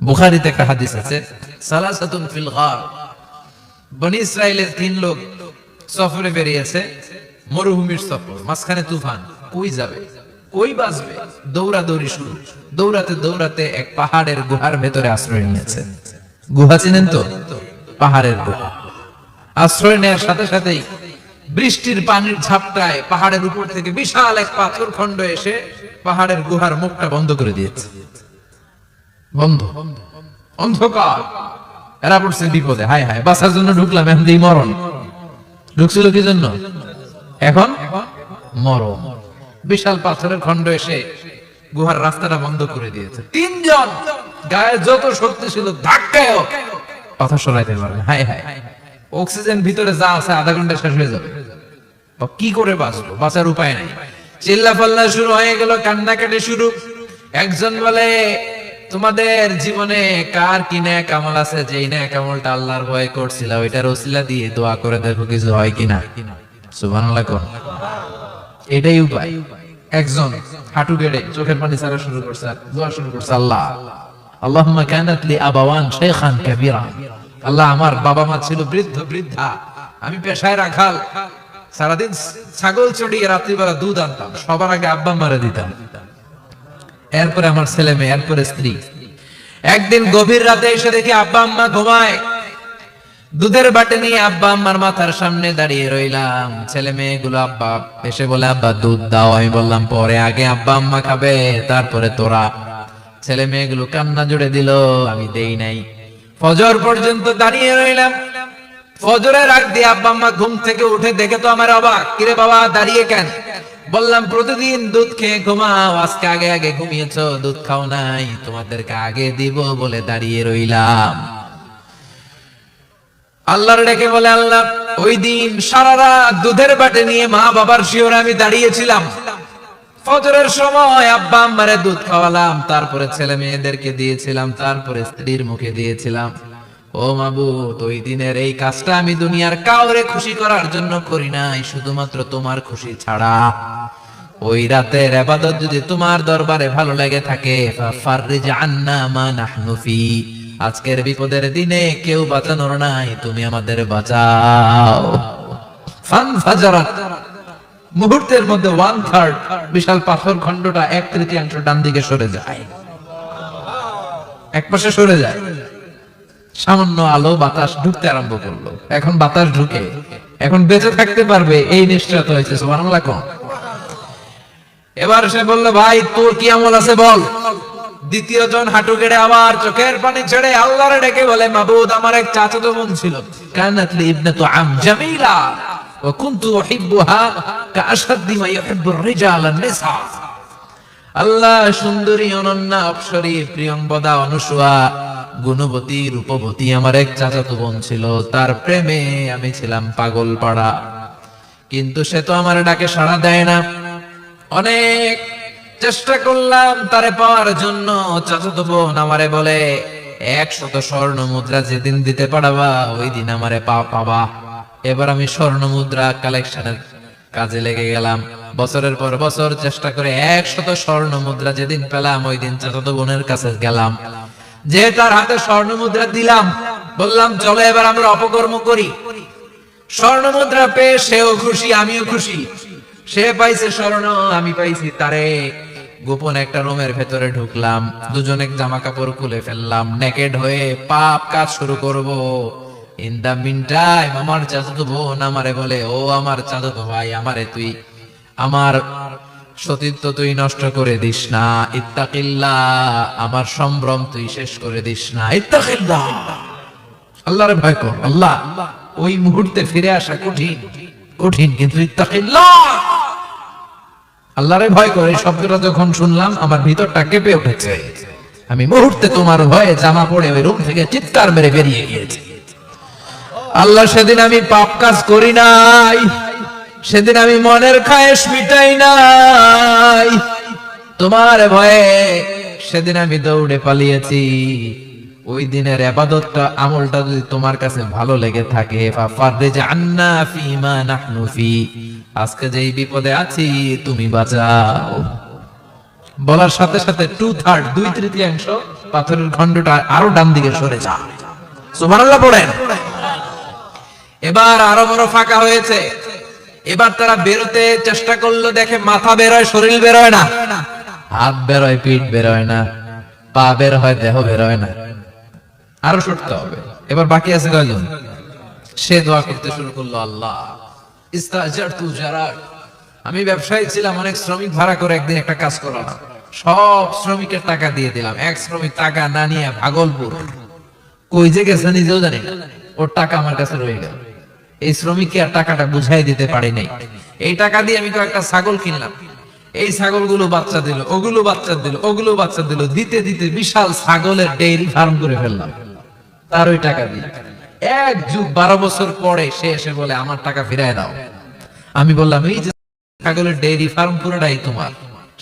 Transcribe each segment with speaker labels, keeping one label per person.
Speaker 1: বুখারীতে একটা হাদিস আছে, সালাসাতুন ফিল গার, বনি ইসরাইলের 3 লোক সফরে বেরিয়েছে, মরুভূমির সফর, মাঝখানে তুফান, কই যাবে কই বাঁচবে, দৌড়াদৌড়ি শুরু, দৌড়াতে দৌড়াতে এক পাহাড়ের গুহার ভেতরে আশ্রয় নিয়েছে। গুহা চিনেন তো? পাহাড়ের গুহা। আশ্রয় নেওয়ার সাথে সাথেই বৃষ্টির পানির ঝাপটায় পাহাড়ের উপর থেকে বিশাল এক পাথর খণ্ড এসে পাহাড়ের গুহার মুখটা বন্ধ করে দিয়েছে। বন্ধ, অন্ধকার। এরা পড়ছে বিপদে, হায় হায় বাঁচার জন্য ঢুকলাম, এখন দিই মরণ। ঢুকছিল কি জন্য? এখন মরণ। বিশাল পাথরের খণ্ড এসে গুহার রাস্তাটা বন্ধ করে দিয়েছে। 3 জন গায়ে যত শক্তি ছিল ধাক্কায় পাথর সরাইতে পারবে। হায় হায়, অক্সিজেন ভিতরে যা আছে আধা ঘন্টা শেষ হয়ে যাবে। কি করে বাঁচবো? বাঁচার উপায় নাই। চিল্লা পাল্লা শুরু হয়ে গেল, কান্নাকাটি শুরু। একজন বলে, তোমাদের জীবনে কার কি নেক আমল আছে, যেই নেক আমলটা আল্লাহর ভয় করছিল ওইটার ওসিলা দিয়ে দোয়া করে দেখো কিছু হয় কিনা। সুবহানাল্লাহ কোন। এটাই উপায়। একজন হাঁটু গেড়ে চোখের পানি ছাড়া শুরু করছে, দোয়া শুরু করছে, আল্লাহ আল্লাহুম্মা কানাত লি আবাওয়ান শাইখান কাবীরা, আল্লাহ আমার বাবা মা ছিল বৃদ্ধ বৃদ্ধা, আমি পেশায় রাখাল, সারাদিন ছাগল চড়িয়ে রাত্রিবেলা দুধ আনতাম, সবার আগে আব্বা মারে দিতাম, এরপরে আমার ছেলে মেয়ে, এরপরে স্ত্রী। একদিন গভীর রাতে এসে দেখি আব্বা আম্মা ঘুমায়, দুধের বাটি নিয়ে আব্বা আম্মার মাথার সামনে দাঁড়িয়ে রইলাম। ছেলে মেয়েগুলো আব্বা এসে বলে, আব্বা দুধ দাও। আমি বললাম পরে, আগে আব্বা আম্মা খাবে তারপরে তোরা। ছেলে মেয়েগুলো কান্না জুড়ে দিল, আমি দেই নাই। ফজর পর্যন্ত দাঁড়িয়ে রইলাম। ফজরের আগ দিয়ে আব্বা আম্মা ঘুম থেকে উঠে দেখে তো আমার অবাক, কিরে বাবা দাঁড়িয়ে কেন? বললাম প্রতিদিন দুধ খেয়ে ঘুমাও, আজকে আগে আগে ঘুমিয়েছো, দুধ খাও নাই, তোমাদেরকে আগে দিব বলে দাঁড়িয়ে রইলাম। আল্লাহর ডেকে বলে, আল্লাহ ওই দিন সারা রাত দুধের বাটি নিয়ে মা বাবার শিওরে আমি দাঁড়িয়েছিলাম, ফজরের সময় আব্বা আম্মারে দুধ খাওয়ালাম, তারপরে ছেলে মেয়েদেরকে দিয়েছিলাম, তারপরে স্ত্রীর মুখে দিয়েছিলাম। ও মাবুদ, ওই দিনের এই কাজটা আমি দুনিয়ার কাউরে খুশি করার জন্য করি নাই, শুধুমাত্র তোমার খুশি ছাড়া। ওই রাতের ইবাদত যদি তোমার দরবারে ভালো লেগে থাকে, ফাফাররিজ আন্না মা নাহনু ফি, আজকের বিপদের দিনে কেউ বাঁচানোর নাই, তুমি আমাদের বাঁচাও। ফানফাজারাত, মুহূর্তের মধ্যে 1/3 বিশাল পাথর খণ্ডটা 1/3 ডান দিকে সরে যায়, এক পাশে সরে যায়। সামান্য আলো বাতাস ঢুকতে আরম্ভ করলো। এখন বাতাস ঢুকে, এখন বেঁচে থাকতে পারবে এই নিশ্চয়তা হয়েছে। সুবহানাল্লাহ কোন। এবার সে বলল, ভাই তোর কি আমল আছে বল। দ্বিতীয় জন হাঁটু গেড়ে আবার চোখের পানি ছেড়ে আল্লাহরে ডেকে বলে, মাবুদ আমার এক চাচাতো বোন ছিল, কানাত লি ইবনাতু আম জামিলা ওয়া কুনতু উহিব্বুহা কাআশাদ্দি মা ইউহিব্বুর রিজাল আন-নিসা। আল্লাহ সুন্দরী, অনন্যা, অপ্সরী, প্রিয়ংবদা, অনুসুয়া, গুণবতী, রূপবতী আমার এক চাচাতো বোন ছিল, তার প্রেমে আমি ছিলাম পাগল পাড়া, কিন্তু সে তো আমার ডাকে সাড়া দেয় না। অনেক চেষ্টা করলাম তারে পাওয়ার জন্য। চাচাতো বোন আমারে বলে, 100 স্বর্ণ মুদ্রা যেদিন দিতে পারবা ওই দিন আমারে পাবা। এবার আমি স্বর্ণ মুদ্রা কালেকশনের কাজে লেগে গেলাম। বছরের পর বছর চেষ্টা করে 100 স্বর্ণ মুদ্রা যেদিন পেলাম ওই দিন চাচাতো বোনের কাছে গেলাম, যে তার হাতে স্বর্ণ মুদ্রা দিলাম, বললাম চলো এবার আমরা অপকর্ম করি। স্বর্ণ মুদ্রা পেয়ে সেও খুশি, আমিও খুশি। সে পাইছে স্বর্ণ, আমি পাইছি তারে। গোপন একটা রুমের ভেতরে ঢুকলাম, দুজনে জামা কাপড় খুলে ফেললাম, নেকেড হয়ে পাপ কাজ শুরু করব। ইন দা মিন টাইম আমার চাচাতো বোন আমারে বলে, ও আমার চাচাতো ভাই, আমারে তুই আমার সতীত্ব তুই নষ্ট করে দিস না, ইত্তাকিল্লাহ, আমার সম্ভ্রম তুই শেষ করে দিস না, ইত্তাকিল্লাহ, আল্লাহরে ভয় কর। আল্লাহ ওই মুহূর্তে ফিরে আসা কঠিন কঠিন, কিন্তু ইত্তাকিল্লাহ, আল্লাহরে ভয় করে শব্দটা যখন শুনলাম আমার ভিতরটা কেঁপে উঠেছে। আমি মুহূর্তে তোমার ভয়ে জামা পরে ওই রুম থেকে চিৎকার মেরে বেরিয়ে গিয়েছি। আল্লাহ সেদিন আমি পাপ কাজ করি নাই, সেদিন আমি মনের খায়েশ মিটাই নাই, তোমার ভয়ে সেদিন আমি দৌড়ে পালিয়েছি। ওই দিনের ইবাদতটা আমলটা যদি তোমার কাছে ভালো লেগে থাকে, ফাফাররিজ আন্না ফিমা নাহনু ফি, আজকে যেই বিপদে আছি তুমি বাঁচাও। বলার সাথে সাথে 2/3 2/3 পাথরের খণ্ডটা আরো ডান দিকে সরে যা। সুবহানাল্লাহ পড়েন। এবার আরো বড় ফাঁকা হয়েছে। এবার তারা বেরোতে চেষ্টা করলো, দেখে মাথা বেরোয়, শরীর বেরোয় না, হাত বেরোয়, পিঠ বেরোয় না, পা বের হয়, দেহ বেরোয় না। আরো সরতে হবে। এবার বাকি আছে কয়জন? সে দোয়া করতে শুরু করলো, আল্লাহ ইস্তাজারতু জারাক, আমি ব্যবসায়ী ছিলাম, অনেক শ্রমিক ভাড়া করে একদিন একটা কাজ করালাম, সব শ্রমিকের টাকা দিয়ে দিলাম। এক শ্রমিক টাকা না নিয়ে ভাগলপুর কই যে গেছে নিজেও জানি না, ওর টাকা আমার কাছে রয়ে গেল। এই শ্রমিককে আর টাকাটা বুঝাই দিতে পারি নাই। এই টাকা দিয়ে আমি কয়েকটা ছাগল কিনলাম, এই ছাগলগুলো বাচ্চা দিল, ওগুলো বাচ্চা দিল, ওগুলো বাচ্চা দিল, দিতে দিতে বিশাল ছাগলের ডেইরি ফার্ম করে ফেললাম তার ওই টাকা দিয়ে। এক যুগ 12 বছর পরে সে এসে বলে, আমার টাকা ফিরায় দাও। আমি বললাম, এই যে ছাগলের ডেইরি ফার্ম পুরোটাই তোমার।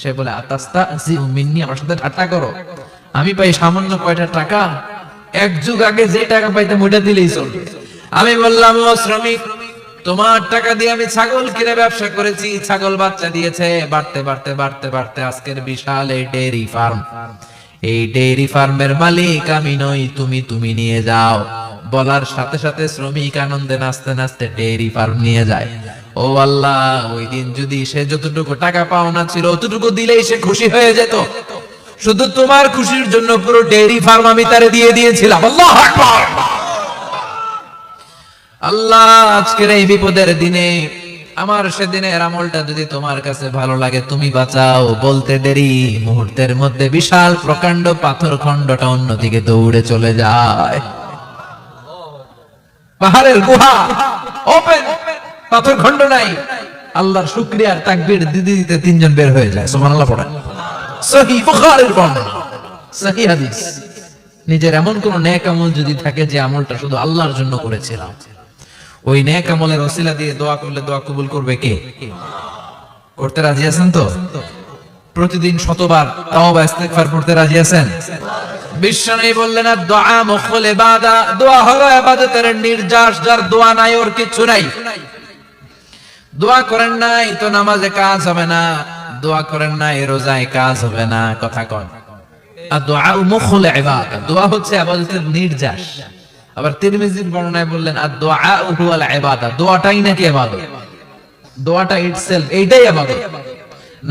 Speaker 1: সে বলে, আতাস্তা জিউ মিন্নি, আমার সাথে ঠাট্টা করো? আমি পাই সামান্য কয়টা টাকা, এক যুগ আগে যে টাকা পাইতাম ওইটা দিলেই চলবে। আমি বললাম, ও শ্রমিক, তোমার টাকা দিয়ে আমি ছাগল কিনে ব্যবসা করেছি, ছাগল বাচ্চা দিয়েছে, বাড়তে বাড়তে বাড়তে বাড়তে আজকের বিশাল এই ডেইরি ফার্ম। এই ডেইরি ফার্মের মালিক আমি নই, তুমি নিয়ে যাও। বলার সাথে সাথে শ্রমিক আনন্দে নাচতে নাচতে ডেইরি ফার্ম নিয়ে যায়। ও আল্লাহ, ওই দিন যদি সে যতটুকু টাকা পাওনা ছিল অতটুকু দিলেই সে খুশি হয়ে যেত। শুধু তোমার খুশির জন্য পুরো ডেইরি ফার্ম আমি তারে দিয়ে দিয়েছিলাম। আল্লাহু আকবার। আল্লাহ, আজকের এই বিপদের দিনে আমার সেদিনের আমলটা যদি তোমার কাছে ভালো লাগে তুমি বাঁচাও। বলতে দেরি, মুহূর্তের মধ্যে বিশাল প্রকাণ্ড পাথর খণ্ডটা অন্যদিকে দৌড়ে চলে যায়। পাহাড়ের গুহা ওপেন, পাথর খণ্ড নাই। আল্লাহর শুকরিয়ার তাকবীর দিতে দিতে তিনজন বের হয়ে যায়। সুবহানাল্লাহ পড়েন। সহিহ বুখারীর বর্ণনা, সহিহ হাদিস। নিজের এমন কোন নেক আমল যদি থাকে যে আমলটা শুধু আল্লাহর জন্য করেছিলাম, ওই নেক আমলের ওসিলা দিয়ে দোয়া করলে দোয়া কবুল করবে কে? করতে রাজি আছেন তো? প্রতিদিন শতবার তাওবা ইস্তিগফার পড়তে রাজি আছেন? বিশ্বনবী বললেন, দোয়া মুখুল ইবাদা, দোয়া হলো ইবাদতের নির্যাস। যার দোয়া নাই ওর কিছু নাই। দোয়া করেন নাই তো নামাজে কাজ হবে না, দোয়া করেন নাই রোজায় কাজ হবে না। কথা কন। আর দোয়া মুখুল ইবাদা, দোয়া হচ্ছে ইবাদতের নির্যাস। আবার তিরমিজির বর্ণনায় বললেন, আর দোয়া হুয়াল ইবাদা, দোয়াটাই নাকি ইবাদত। দোয়াটা ইটসেলফ এইটাই ইবাদত।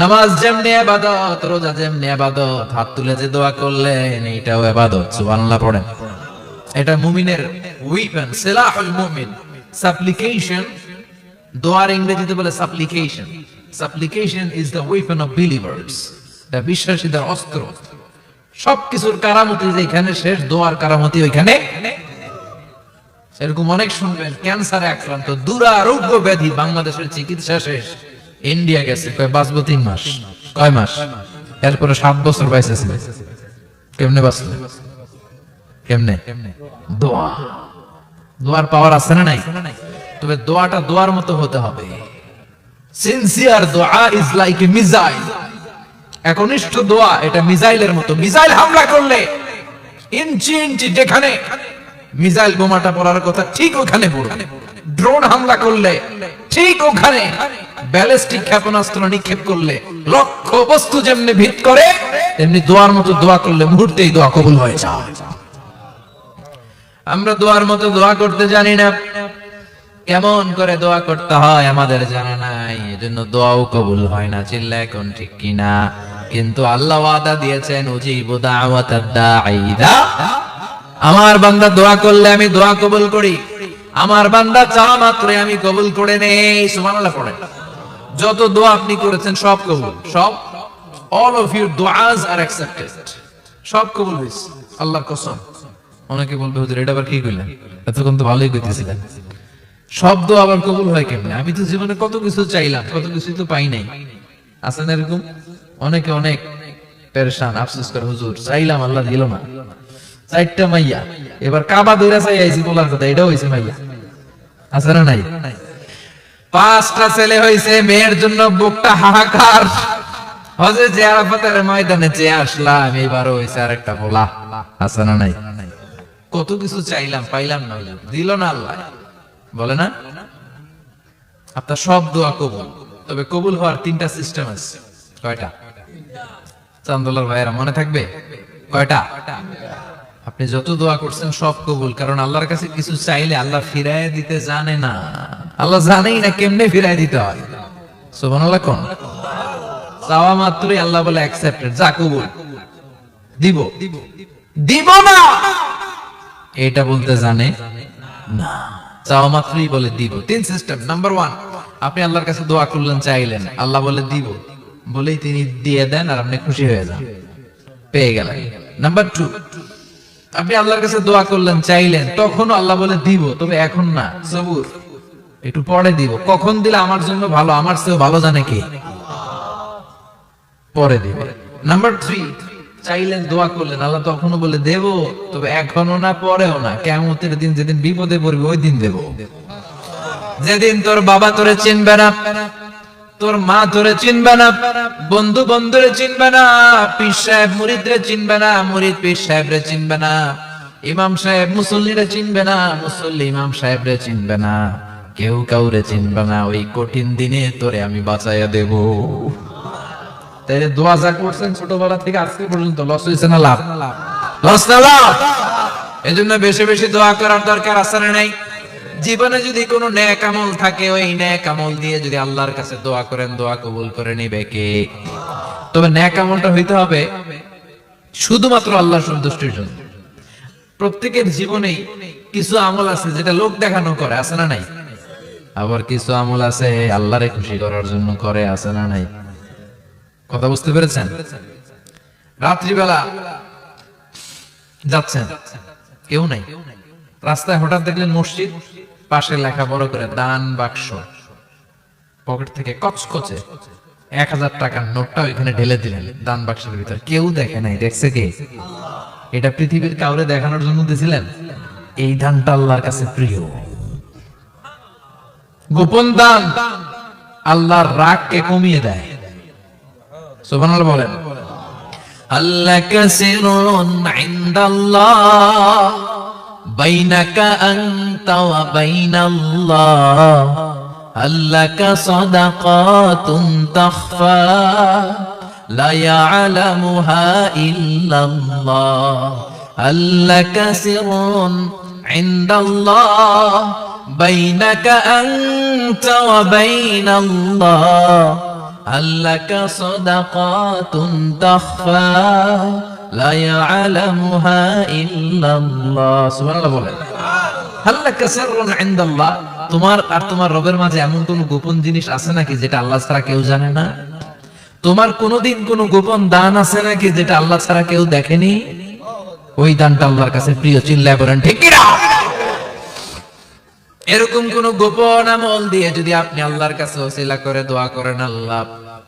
Speaker 1: নামাজ যেমনি ইবাদত, রোজা যেমনি ইবাদত, হাত তুলে যে দোয়া করলেন এইটাও ইবাদত। সুবহানাল্লাহ পড়েন। এটা মুমিনের ওয়েপন, সিলাহুল মুমিন। সাপ্লিকেশন, দোয়ার ইংরেজিতে বলে সাপ্লিকেশন। সাপ্লিকেশন is the weapon of believers. এটা বিশ্বাসীদের অস্ত্র। সবকিছুর কারামতি যেখানে শেষ, দোয়ার কারামতি ওইখানে। এরকম অনেক শুনবেন, ক্যান্সারে আক্রান্ত, দুরারোগ্য ব্যাধি, বাংলাদেশের চিকিৎসা শেষ, ইন্ডিয়া গেছে, কয় বাঁচবো 3 মাস। কয় মাস? এরপরে 7 বছর বাইসেছে। কেমনে বাঁচলে? কেমনে? দোয়া। দোয়ার পাওয়ার আছে না নাই? তবে দোয়াটা দোয়ার মতো হতে হবে। সিনসিয়ার দোয়া ইজ লাইক এ মিসাইল। একনিষ্ঠ দোয়া এটা মিসাইলের মতো। মিসাইল হামলা করলে ইঞ্চি ইঞ্চি যেখানে মিসাইল বোমাটা পড়ার কথা ঠিক ওখানে পড়বে। ড্রোন হামলা করলে ঠিক ওখানে, ব্যালিস্টিক ক্ষেপণাস্ত্র নিক্ষেপ করলে লক্ষ্য বস্তু যেমনি ভিত করে, তেমনি দোয়ার মতো দোয়া করলে মুহূর্তেই দোয়া কবুল হয়ে যায়। আমরা দোয়ার মতো দোয়া করতে জানি না। কেমন করে দোয়া করতে হয় আমাদের জানা নাই, এজন্য দোয়াও কবুল হয় না। চিল্লা এখন ঠিক কিনা? কিন্তু আল্লাহ ওয়াদা দিয়েছেন, উজিবু দাওয়াতাদ দাঈ ইযা, আমার বান্দা দোয়া করলে আমি দোয়া কবুল করি। আমার বান্দা চাওয়া মাত্রই আমি কবুল করে নেই। সুবহানাল্লাহ পড়েন। যত দোয়া আপনি করেছেন সব কবুল, সব। all of your du'as are accepted, সব কবুল হয়েছে আল্লাহর কসম। অনেকে বলবে, হুজুর এটা আবার কি কইলেন? এতক্ষণ তো ভালোই কইতেছিলেন। সব দোয়া আবার কবুল হয় কেমনে? আমি তো জীবনে কত কিছু চাইলাম, কত কিছু তো পাই নাই। আছে না এরকম? অনেকে অনেক পেরেশান, আফসোস করে, হুজুর চাইলাম আল্লাহ দিল না। 4টা মাইয়া, এবার কাবা দইরা চাই আইছি বলার কথা, এটাও হইছে মাইয়া। আছে না নাই? 5টা ছেলে হইছে, মেয়ের জন্য বুকটা হাহাকার। হযে যে আরাফাতের ময়দানে চেয়ে আসলাম, এবারও হইছে আরেকটা বলা। আছে না নাই? কত কিছু চাইলাম, পাইলাম না, দিল না আল্লাহ। বলে না, আপনার সব দোয়া কবুল। তবে কবুল হওয়ার 3টা সিস্টেম আছে। কয়টা? চান্দুলার ভাইয়েরা মনে থাকবে? কয়টা? আপনি যত দোয়া করছেন সব কবুল, কারণ আল্লাহর কাছে কিছু চাইলে আল্লাহ ফিরায় দিতে জানে না। আল্লাহ জানেই না কেমনে ফিরায় দিতে হয়। সুবহানাল্লাহ কোন চাওয়া মাত্রই আল্লাহ বলে অ্যাকসেপ্টেড, যা কবুল, দিব দিব না এটা বলতে জানে না, চাওয়া মাত্রই বলে দিব। তিন সিস্টেম। নাম্বার 1, আপনি আল্লাহর কাছে দোয়া করলেন, চাইলেন, আল্লাহ বলে দিব, বলেই তিনি দিয়ে দেন আর আপনি খুশি হয়ে যান, পেয়ে গেলেন। নাম্বার 2, আপনি আল্লাহর কাছে দোয়া করলেন, চাইলেন, তখন আল্লাহ বলে দিব, তবে এখন না, সবুর, একটু পরে দিব। কখন দিলে আমার জন্য ভালো, আমার চেয়েও ভালো জানে কি, পরে দিবে। নাম্বার 3, চাইলেন, দোয়া করলেন, আল্লাহ তখনও বলে দেব, তবে এখনো না, পরেও না, কিয়ামতের দিন যেদিন বিপদে পড়বে ওই দিন দেব। যেদিন তোর বাবা তোরে চিনবে না, তোর মা তোরে চিনবে না, বন্ধু বন্ধুরে চিনবে না, পীর সাহেব মুরিদরে চিনবে না, মুরিদ পীর সাহেবরে চিনবে না, ইমাম সাহেব মুসল্লিরে চিনবে না, মুসল্লি ইমাম সাহেবরে চিনবে না, কেউ কাউরে চিনবে না। ওই কঠিন দিনে তোরে আমি বাঁচাইয়া দেব। তাই দোয়া যা করছেন ছোটবেলা থেকে আজকে পর্যন্ত, লস হয়েছে না লাভ? লস না লাভ? এজন্য বেশি বেশি দোয়া করার দরকার আছে না নাই? জীবনে যদি কোনো নেক আমল থাকে, ওই নেক আমল দিয়ে যদি আল্লাহর কাছে দোয়া করেন, দোয়া কবুল করে নিবে কে? তবে নেক আমলটা হইতে হবে শুধুমাত্র আল্লাহর সন্তুষ্টির জন্য। প্রত্যেকের জীবনেই কিছু আমল আছে যেটা লোক দেখানো করে, আছে না নাই? আবার কিছু আমল আছে আল্লাহরে খুশি করার জন্য করে, আছে না নাই? কথা বুঝতে পেরেছেন? রাত্রিবেলা যাচ্ছেন, কেউ নাই, রাস্তায় হঠাৎ দেখলেন মসজিদ, পাশে লেখা বড় করে দান বাক্স, পকেট থেকে কচকচে 1000 টাকার নোটটা ওইখানে ঢেলে দিলেন দান বাক্সের ভিতর। কেউ দেখে নাই, দেখছে কে? এটা পৃথিবীর কাউরে দেখানোর জন্য দিছিলেন? এই দানটা আল্লাহর কাছে প্রিয়। গোপন দান আল্লাহর রাগকে কমিয়ে দেয়। সুবহানাল্লাহ বলেন। আল্লাকা সিররুন ইনদাল্লাহ বাইনাকা আনতা ওয়া বাইনাল্লাহ, আল্লাকা সাদাকাতুন তাখফা লা ইয়ালামুহা ইল্লাল্লাহ, আল্লাকা সিররুন ইনদাল্লাহ বাইনাকা আনতা ওয়া বাইনাল্লাহ, আল্লাকা সাদাকাতুন তাখফা লা ইয়ালামুহা ইল্লাল্লাহ। সুবহানাল্লাহ বলেন। আল্লাকা সিররুন ইনদাল্লাহ, তোমার আর তোমার রবের মাঝে এমন কোন গোপন জিনিস আছে নাকি যেটা আল্লাহ ছাড়া কেউ জানে না? তোমার কোনদিন কোন গোপন দান আছে নাকি যেটা আল্লাহ ছাড়া কেউ দেখেনি? ওই দানটা আল্লাহর কাছে প্রিয়। চিল্লায় বলেন ঠিক কি না? এরকম কোন গোপন আমল দিয়ে যদি আপনি আল্লাহর কাছে ওসিলা করে দোয়া করেন, আল্লাহ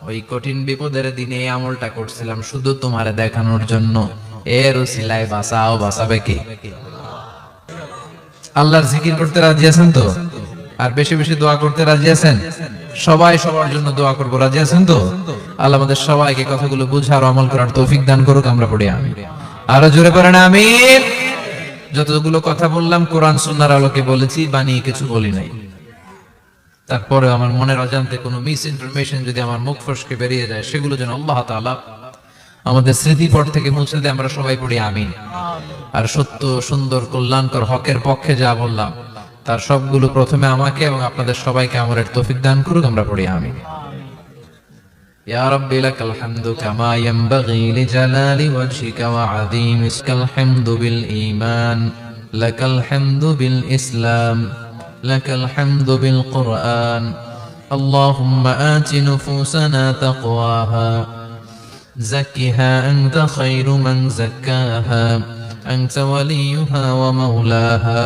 Speaker 1: ওই কঠিন বিপদের দিনে এই আমলটা করছিলাম শুধু তোমারে দেখানোর জন্য, এর ওসিলায় বাঁচাও, বাঁচাবে কে? আল্লাহর জিকির করতে রাজি আছেন তো? আর বেশি বেশি দোয়া করতে রাজি আছেন? সবাই সবার জন্য দোয়া করবো, রাজি আছেন তো? আল্লাহ আমাদের সবাইকে কথাগুলো বুঝার আমল করার তৌফিক দান করুক। আমরা পড়ি আমিন। আরো জোরে পড়েন আমিন। যতগুলো কথা বললাম কোরআন সুন্নাহর আলোকে বলেছি, বানিয়ে কিছু বলি নাই। তারপরে আমার মনের অজান্তে কোনো মিস ইনফরমেশন যদি আমার মুখ ফসকে বেরিয়ে যায়, সেগুলো যেন আল্লাহ তাআলা আমাদের স্মৃতিপট থেকে মুছে দেয়। আমরা সবাই পড়ি আমিন। আর সত্য, সুন্দর, কল্যাণকর, হকের পক্ষে যা বললাম তার সবগুলো প্রথমে আমাকে এবং আপনাদের সবাইকে আমলের তৌফিক দান করুক। আমরা পড়ি আমিন। يا رب لك الحمد كما ينبغي لجلال وجهك وعظيم اسمك، الحمد بالإيمان، لك الحمد بالإسلام، لك الحمد بالقرآن. اللهم آت نفوسنا تقواها، زكها أنت خير من زكاها، أنت وليها ومولاها.